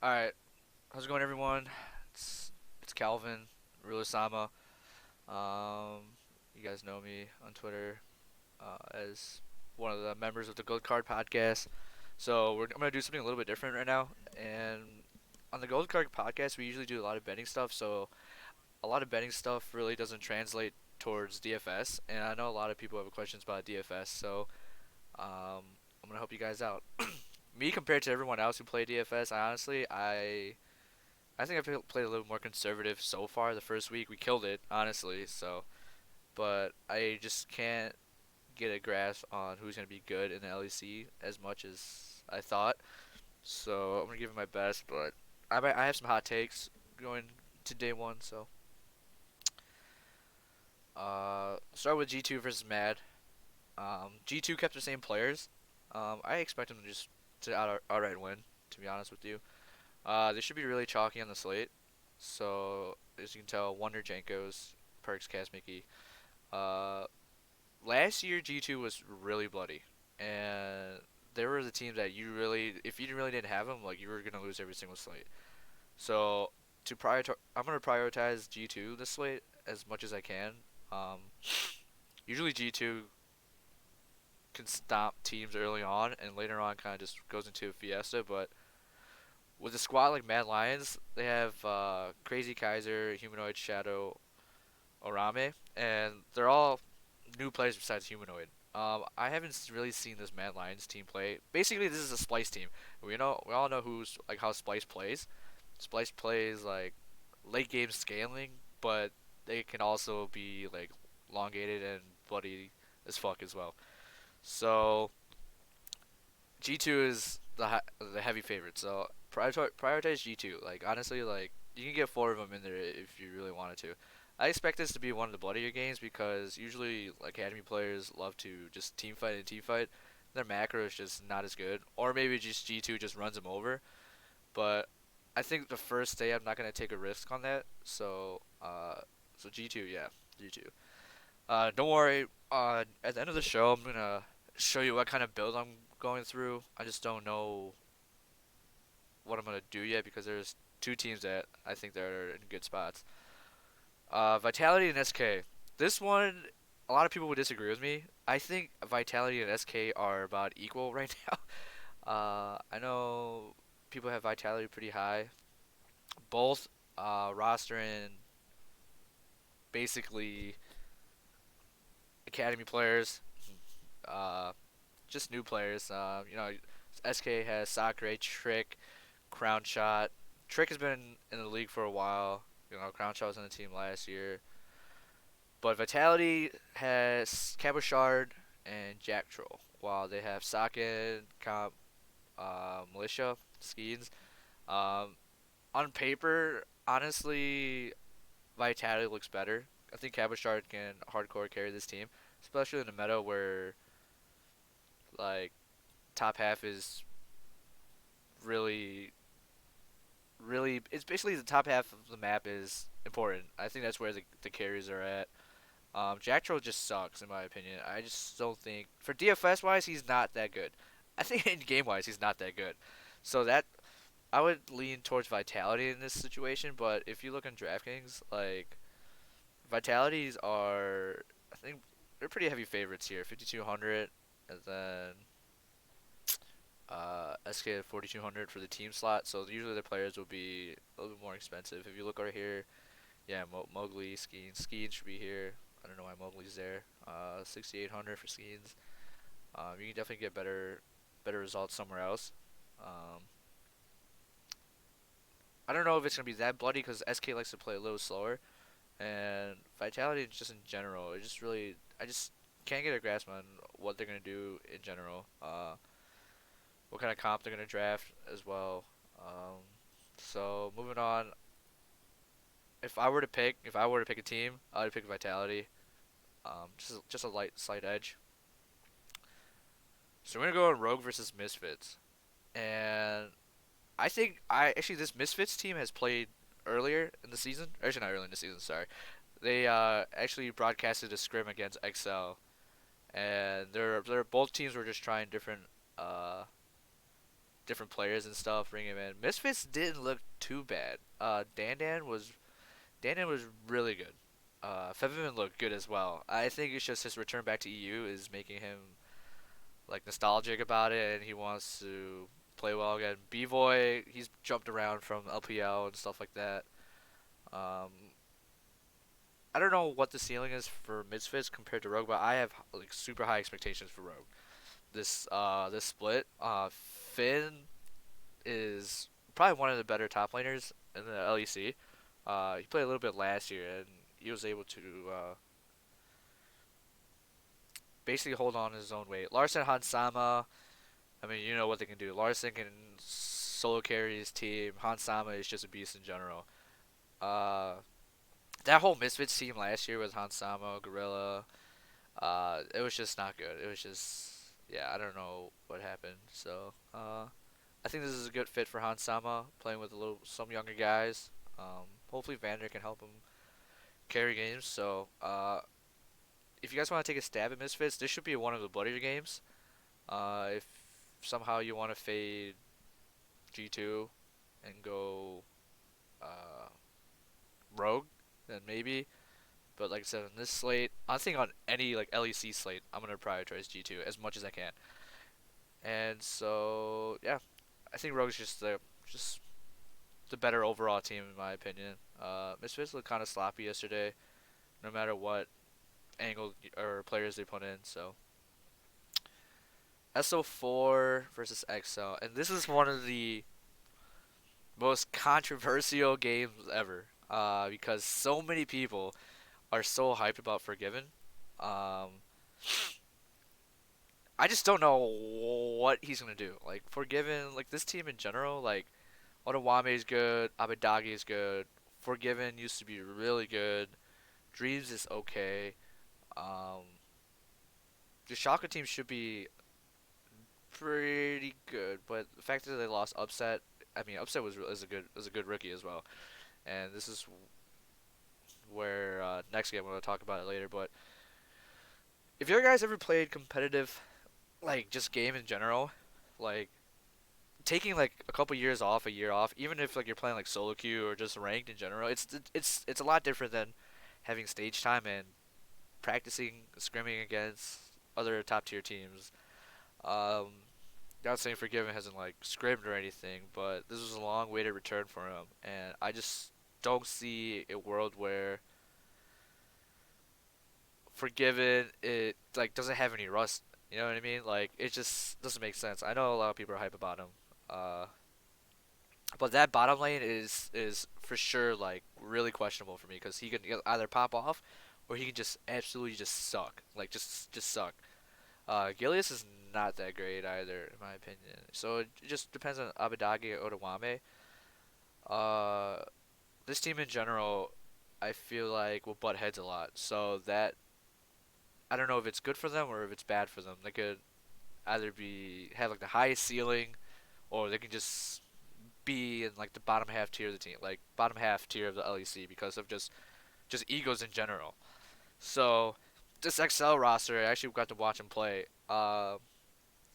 All right, how's it going, everyone? It's Calvin Rulasama. Um, you guys know me on Twitter as one of the members of the Gold Card podcast. I'm gonna do something a little bit different right now. And on the Gold Card podcast, we usually do a lot of betting stuff. So a lot of betting stuff really doesn't translate towards DFS. And I know a lot of people have questions about DFS. I'm gonna help you guys out. Me compared to everyone else who play DFS, I think I played a little more conservative so far. The first week we killed it, honestly. But I just can't get a grasp on who's gonna be good in the LEC as much as I thought. So I'm gonna give it my best, but I have some hot takes going to day one. Start with G2 versus Mad. G2 kept the same players. I expect them to just outright win. To be honest with you, they should be really chalky on the slate. So as you can tell, Wonder Jankos, Perks, Kazmiki. Uh, Last year G2 was really bloody, and there were the teams that if you really didn't have them, like you were gonna lose every single slate. So I'm gonna prioritize G2 this slate as much as I can. Um, Usually G2 can stop teams early on, and later on kind of just goes into a fiesta. But with a squad like Mad Lions, they have Crazy Kaiser, Humanoid Shadow, Orame, and they're all new players besides Humanoid. I haven't really seen this Mad Lions team play. Basically, this is a Splice team. We all know who's like how Splice plays. Splice plays like late game scaling, but they can also be like elongated and bloody as fuck as well. So G2 is the heavy favorite. So prioritize G2. Like honestly, like you can get four of them in there if you really wanted to. I expect this to be one of the bloodier games because usually like academy players love to just team fight and team fight. Their macro is just not as good, or maybe just G2 just runs them over. But I think the first day I'm not gonna take a risk on that. So G2, yeah, G2. Don't worry. At the end of the show, I'm gonna show you what kind of build I'm going through. I just don't know what I'm gonna do yet because there's two teams that I think that are in good spots. Vitality and SK. This one, a lot of people would disagree with me. I think Vitality and SK are about equal right now. I know people have Vitality pretty high. Both roster and basically academy players. Uh, just new players. SK has Sakurai, Trick, Crown Shot. Trick has been in the league for a while. Crown Shot was on the team last year. But Vitality has Cabochard and Jack Troll, while they have Sakin, Comp, Militia, Skeens. Um, on paper, honestly, Vitality looks better. I think Cabochard can hardcore carry this team, especially in the meta where like top half is really it's basically the top half of the map is important. I think that's where the carries are at. Jack Troll just sucks in my opinion. I just don't think for DFS wise he's not that good. I think in game wise he's not that good. So that I would lean towards Vitality in this situation, but if you look on DraftKings, like Vitalities are I think they're pretty heavy favorites here, 5200, and then SK at 4200 for the team slot. So usually the players will be a little bit more expensive. If you look over here, yeah, Mowgli, Skeens should be here. I don't know why Mowgli's there. 6800 for Skeens. You can definitely get better results somewhere else. Um, I don't know if it's gonna be that bloody because SK likes to play a little slower, and Vitality just in general. I just can't get a grasp on what they're gonna do in general. What kind of comp they're gonna draft as well. So moving on, if I were to pick a team, I would pick Vitality. Just a slight edge. So we're gonna go on Rogue versus Misfits, and I think I actually this Misfits team has played earlier in the season. Actually, not early in the season. Sorry, they actually broadcasted a scrim against XL, and they're both teams were just trying different uh different players and stuff, bring him in. Misfits didn't look too bad. Dan Dan was really good. Featherman looked good as well. I think it's just his return back to EU is making him like nostalgic about it, and he wants to play well again. B-Boy, he's jumped around from LPL and stuff like that. Um, I don't know what the ceiling is for Misfits compared to Rogue, but I have like super high expectations for Rogue. This split, Finn is probably one of the better top laners in the LEC. He played a little bit last year, and he was able to basically hold on his own weight. Larson Hansama, I mean, you know what they can do. Larson can solo carry his team. Hansama is just a beast in general. Uh, that whole Misfits team last year with Hansama, Gorilla, it was just not good. It was just, yeah, I don't know what happened. So, I think this is a good fit for Hansama, playing with some younger guys. Hopefully Vander can help him carry games. So, if you guys want to take a stab at Misfits, this should be one of the bloodier games. If somehow you want to fade G2 and go uh, Rogue, then maybe. But like I said, on this slate, I think on any like LEC slate, I'm gonna prioritize G2 as much as I can. And so yeah, I think Rogue's just the better overall team in my opinion. Misfits looked kind of sloppy yesterday, no matter what angle or players they put in. So SO4 versus XL, and this is one of the most controversial games ever. Because so many people are so hyped about Forgiven. Um, I just don't know what he's gonna do. Like Forgiven, like this team in general, like Otawame is good, Abadagi is good. Forgiven used to be really good. Dreams is okay. Um, the Shaka team should be pretty good, but the fact that they lost Upset, I mean Upset is a good rookie as well. And this is where next game I'm gonna talk about it later. But if you guys ever played competitive, like just game in general, like taking like a couple years off, a year off, even if like you're playing like solo queue or just ranked in general, it's a lot different than having stage time and practicing scrimming against other top tier teams. Um, Not saying Forgiven hasn't like scrimmed or anything, but this was a long way to return for him, and I just don't see a world where Forgiven it like doesn't have any rust. You know what I mean? Like it just doesn't make sense. I know a lot of people are hype about him. Uh, but that bottom lane is for sure like really questionable for me because he can either pop off or he can just absolutely just suck. Like just suck. Gilius is not that great either, in my opinion. So it just depends on Abadagi or Otawame. Uh, this team in general, I feel like will butt heads a lot. So that I don't know if it's good for them or if it's bad for them. They could either be have like the highest ceiling, or they can just be in like the bottom half tier of the team, like bottom half tier of the LEC because of just egos in general. So this XL roster, I actually got to watch them play.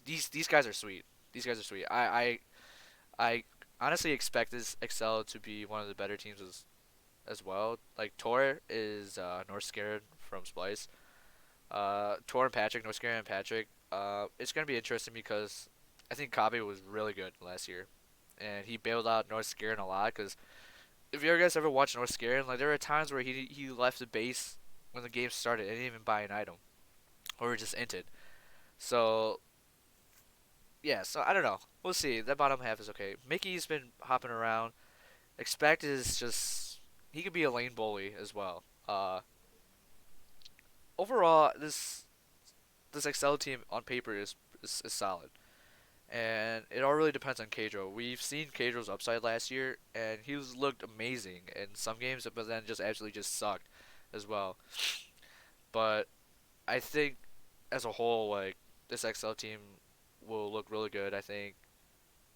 These guys are sweet. These guys are sweet. I honestly expect this XL to be one of the better teams as well. Like Tor is North Scared from Splice. Tor and Patrick, North Scared and Patrick. It's gonna be interesting because I think Kabe was really good last year, and he bailed out North Scared a lot. Because if you guys ever watched North Scared, like there were times where he left the base when the game started and didn't even buy an item, or just inted. So yeah, so I don't know. We'll see. That bottom half is okay. Mickey's been hopping around. Expect is just he could be a lane bully as well. Overall, this Excel team on paper is solid, and it all really depends on Kadro. We've seen Kadro's upside last year, and he's looked amazing in some games, but then just absolutely just sucked as well. But I think as a whole, like this XL team will look really good. I think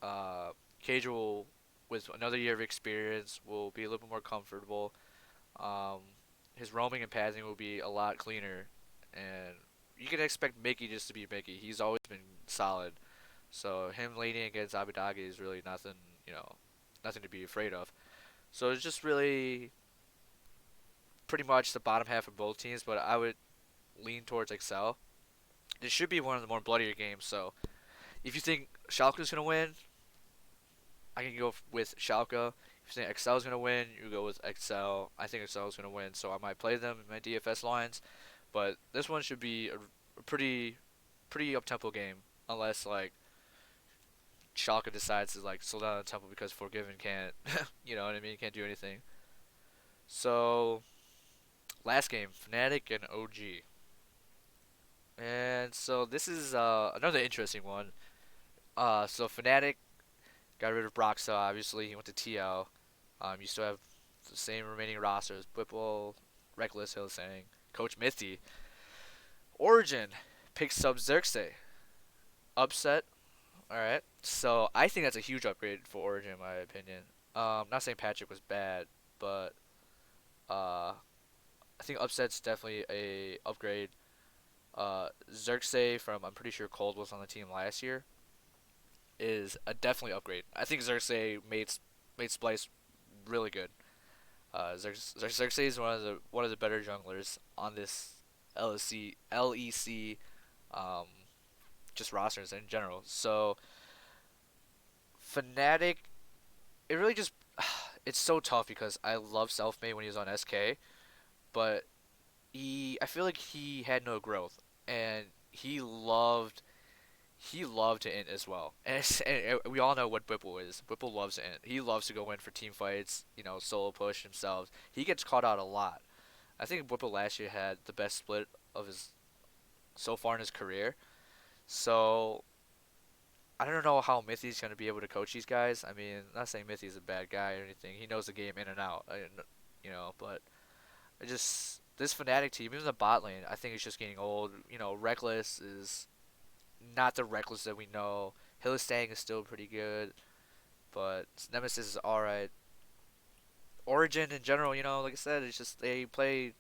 uh, Cage will, with another year of experience, will be a little bit more comfortable. Um, his roaming and passing will be a lot cleaner, and you can expect Mickey just to be Mickey. He's always been solid. So him leading against Abidagi is really nothing, nothing to be afraid of. So it's just really pretty much the bottom half of both teams, but I would lean towards Excel. It should be one of the more bloodier games. So if you think Schalke's gonna win, I can go with Schalke. If you think Excel's gonna win, you go with Excel. I think Excel's gonna win, so I might play them in my DFS lines. But this one should be a pretty up tempo game, unless like Schalke decides to like slow down the tempo because Forgiven can't, you know what I mean, can't do anything. So last game, Fnatic and OG, and so this is another interesting one. So Fnatic got rid of Broxa, obviously he went to TL. You still have the same remaining rosters: Whipple, Reckless, Hillsang, Coach Mithy. Origin picks up Xerxes. Upset. All right. So I think that's a huge upgrade for Origin, in my opinion. Not saying Patrick was bad, but uh, I think upset's definitely a upgrade. Xerxes from I'm pretty sure Cold was on the team last year is a definitely upgrade. I think Xerxes made Splice really good. Xerxes is one of the better junglers on this LEC um, just rosters in general. So Fnatic, it really just it's so tough because I love Selfmade when he was on SK, but I feel like he had no growth, and he loved to int as well. And we all know what Whipple is. Whipple loves to int. He loves to go in for team fights, solo push himself. He gets caught out a lot. I think Whipple last year had the best split of his so far in his career. So I don't know how Mithy's gonna be able to coach these guys. I mean, not saying Mithy's a bad guy or anything. He knows the game in and out. But I just this Fnatic team, even the bot lane, I think it's just getting old. Reckless is not the Reckless that we know. Hillistang is still pretty good, but Nemesis is alright. Origin in general, like I said, it's just they play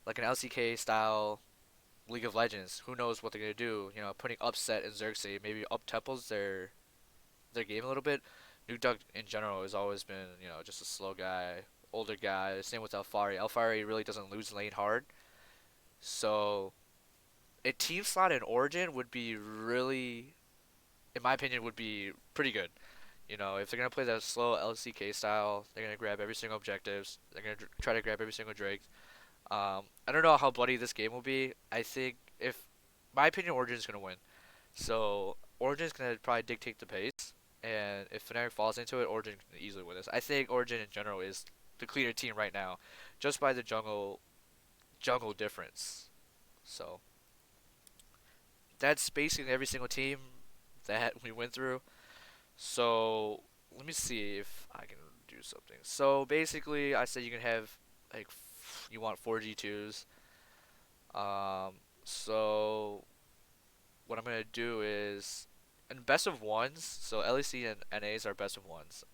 like an LCK style League of Legends. Who knows what they're gonna do? Putting Upset and Xerxes maybe up tempos their game a little bit. Nuke Duck in general has always been, just a slow guy, older guy. Same with Alfari. Alfari really doesn't lose lane hard. So a team slot in Origin would be really, in my opinion, would be pretty good. If they're gonna play that slow LCK style, they're gonna grab every single objectives. They're gonna try to grab every single Drake. I don't know how bloody this game will be. I think if my opinion, Origin's gonna win. So Origin's gonna probably dictate the pace, and if Fnatic falls into it, Origin can easily win this. I think Origin in general is the cleaner team right now, just by the jungle difference. So that's basically every single team that we went through. So let me see if I can do something. So basically, I said you can have like you want four G2s. Um, so what I'm gonna do is in best of ones. So LEC and NAs are best of ones.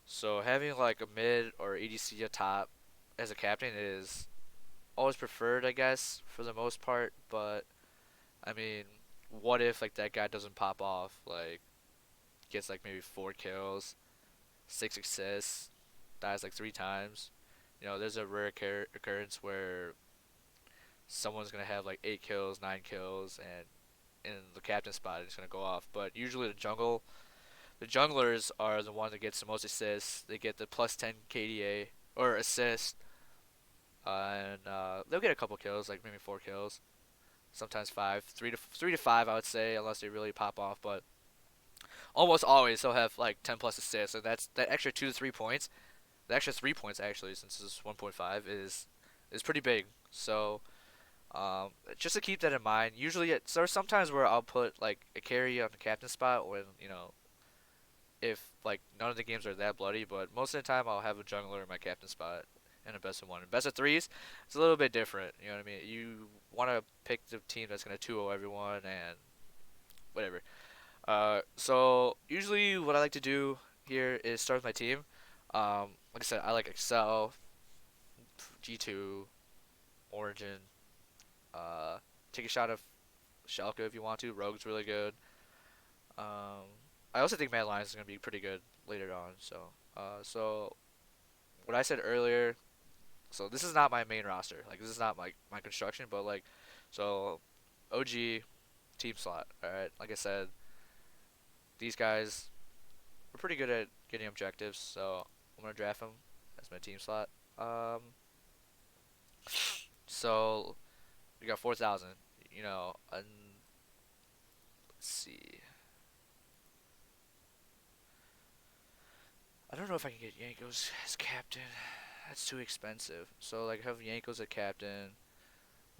So having like a mid or EDC a top as a captain is always preferred, I guess, for the most part. But I mean, what if like that guy doesn't pop off? Like gets like maybe 4 kills, 6 assists, dies like 3 times. There's a rare occurrence where someone's gonna have like 8 kills, 9 kills, and in the captain spot it's gonna go off. But usually the junglers are the ones that gets the most assists. They get the plus 10 KDA or assist, and they'll get a couple kills, like maybe 4 kills, sometimes five, 3 to 5, I would say, unless they really pop off. But almost always they'll have like 10 plus assists, and that's that extra 2 to 3 points. The extra 3 points actually, since it's 1.5, is pretty big. So just to keep that in mind. Usually, there's sometimes where I'll put like a carry on the captain spot when if like none of the games are that bloody, but most of the time I'll have a jungler in my captain spot in a best of one. In best of threes, it's a little bit different. You know what I mean? You want to pick the team that's gonna 2-0 everyone and whatever. So usually what I like to do here is start with my team. Like I said, I like Excel, G2, Origin. Uh, take a shot of Schalke if you want to. Rogue's really good. Um, I also think Mad Lions is gonna be pretty good later on. So what I said earlier. So this is not my main roster. Like this is not my construction, but like, so OG team slot. All right. Like I said, these guys are pretty good at getting objectives, so I'm gonna draft them as my team slot. Um, so we got 4,000. And let's see. I don't know if I can get Yankos as captain. That's too expensive. So like have Yankos as captain.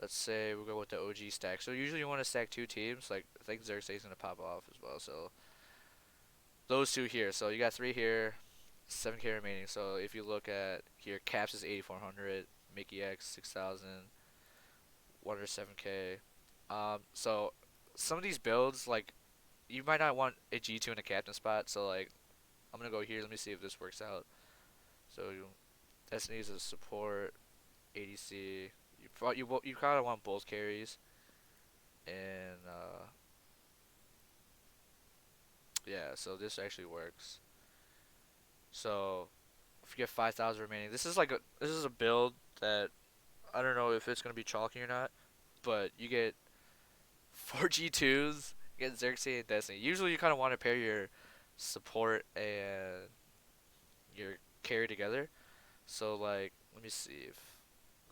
Let's say we'll go with the OG stack. So usually you want to stack two teams. Like I think Xerxes gonna pop off as well. So those two here. So you got three here, 7K remaining. So if you look at here, Caps is 8,400, Mickey X 6,000, Wonder 7K. So some of these builds like you might not want a G2 in a captain spot. So like I'm gonna go here. Let me see if this works out. So Destiny's a support, ADC. You kind of want both carries, and yeah. So this actually works. So if you get 5,000 remaining, this is a build that I don't know if it's gonna be chalky or not, but you get four G2s, you get Xerxes and Destiny. Usually you kind of want to pair your support and your carry together. So like, let me see if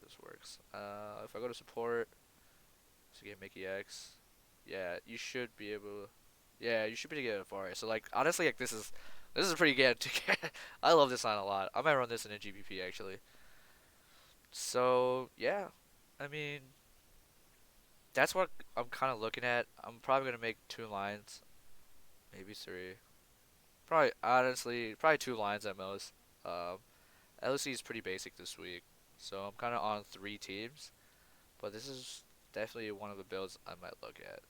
this works. If I go to support, so get Mickey X, yeah, you should be able. Yeah, you should be able to get it far. So like, honestly, like this is pretty good to get. I love this line a lot. I might run this in a GPP actually. So yeah, I mean that's what I'm kind of looking at. I'm probably gonna make two lines, maybe three. Probably honestly, probably two lines at most. Um, LC is pretty basic this week, so I'm kind of on three teams. But this is definitely one of the builds I might look at.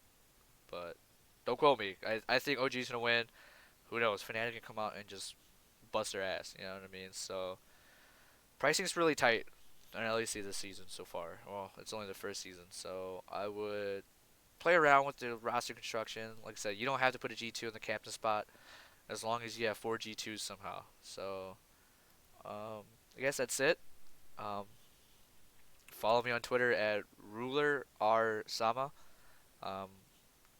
But don't quote me. I think OG's gonna win. Who knows? Fnatic can come out and just bust their ass. You know what I mean? So pricing's really tight on LEC this season so far. Well, it's only the first season, so I would play around with the roster construction. Like I said, you don't have to put a G2 in the captain spot as long as you have four G2s somehow. So um, I guess that's it. Um, follow me on Twitter at ruler r sama. Um,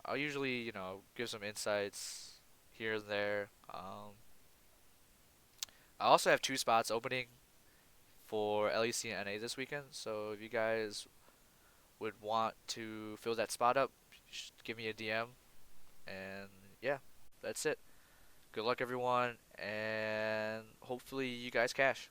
I'll usually give some insights here and there. I also have two spots opening for LEC and NA this weekend. So if you guys would want to fill that spot up, just give me a DM. And yeah, that's it. Good luck, everyone, and hopefully you guys cash.